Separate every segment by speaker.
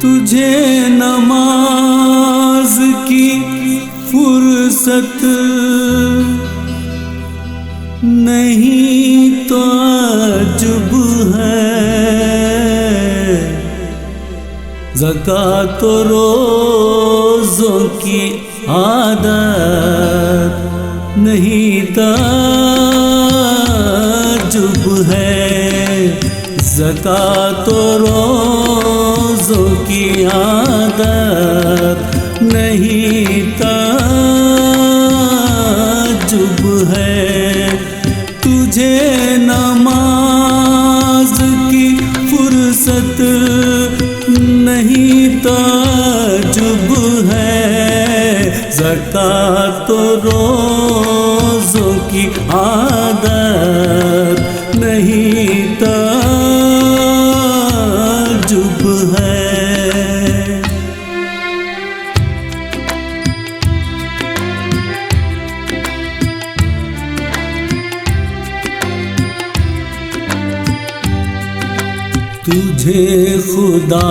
Speaker 1: تجھے نماز کی فرصت نہیں تو عجب ہے، زکوٰۃ و روزوں کی عادت نہیں تعجب ہے، زکوٰۃ و روزوں کی عادت نہیں تعجب ہے، تجھے نماز کی فرصت نہیں تعجب ہے، زکوٰۃ و روزوں کی عادت نہیں تعجب ہے۔ تجھے خدا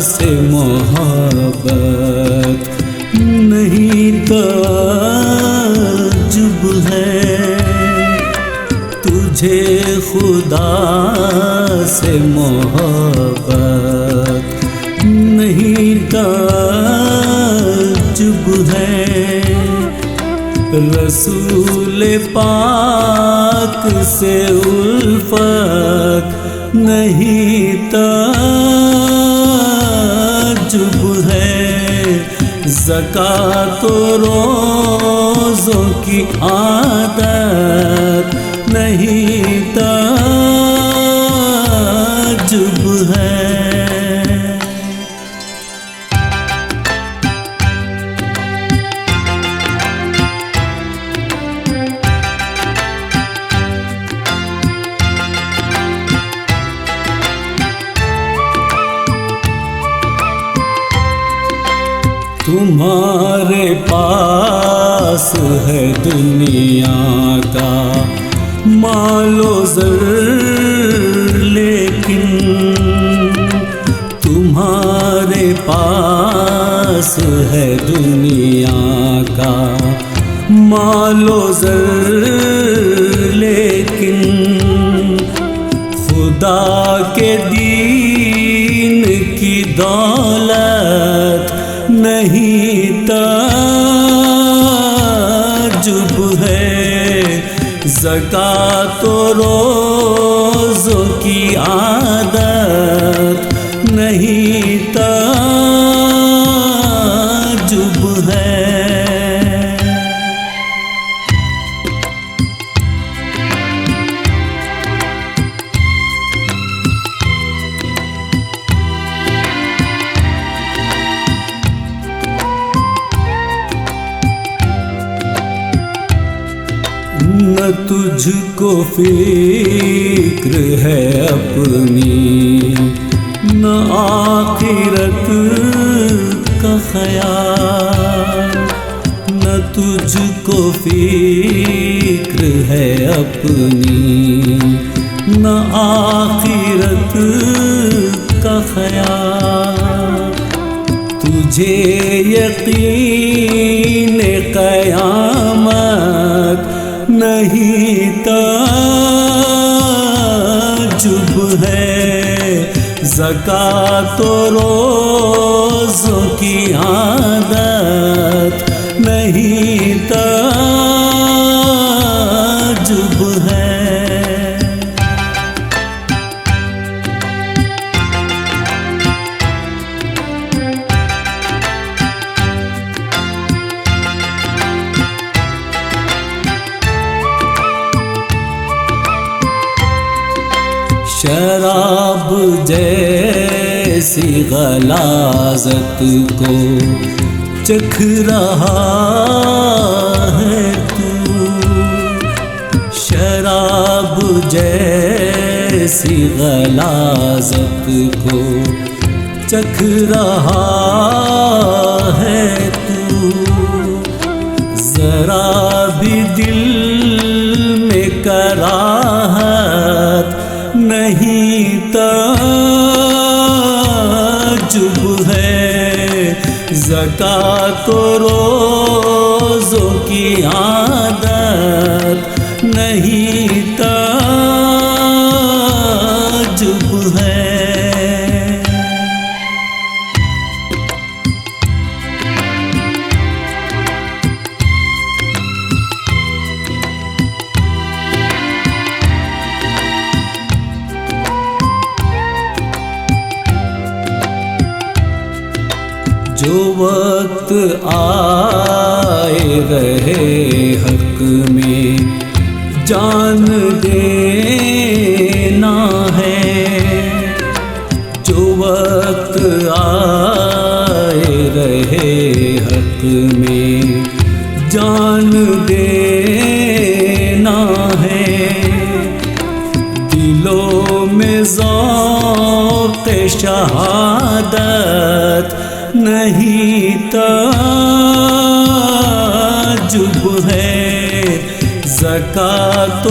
Speaker 1: سے محبت نہیں تعجب ہے، تجھے خدا سے محبت نہیں تعجب ہے، رسول پاک سے الفت نہیں تعجب ہے، زکوٰۃ و روزوں کی عادت نہیں تعجب ہے۔ تمہارے پاس ہے دنیا کا مال و زر، لیکن تمہارے پاس ہے دنیا کا مال و زر، لیکن خدا کے دین کی دولت نہیں تعجب ہے، زکوٰۃ و روزوں کی عادت نہیں تعجب ہے۔ نہ تجھ کو فکر ہے اپنی، نہ آخرت کا خیال، نہ تجھ کو فکر ہے اپنی، نہ آخرت کا خیال، تجھے یقین قیامت نہیں تعجب ہے، زکوٰۃ و روزوں کی عادت نہیں تعجب ہے۔ شراب جیسی غلاظت کو چکھ رہا ہے تو، شراب جیسی غلاظت کو چکھ رہا ہے تو، ذرا بھی دل میں کراہت نہیں تعجب تعجب ہے، زکوٰۃ و روزوں کی عادت نہیں تعجب ہے۔ جو وقت آئے رہے حق میں جان دینا ہے، جو وقت آئے رہے حق میں جان دینا ہے، دلوں میں ذوق شہادت نہیں تعجب ہے، زکوٰۃ و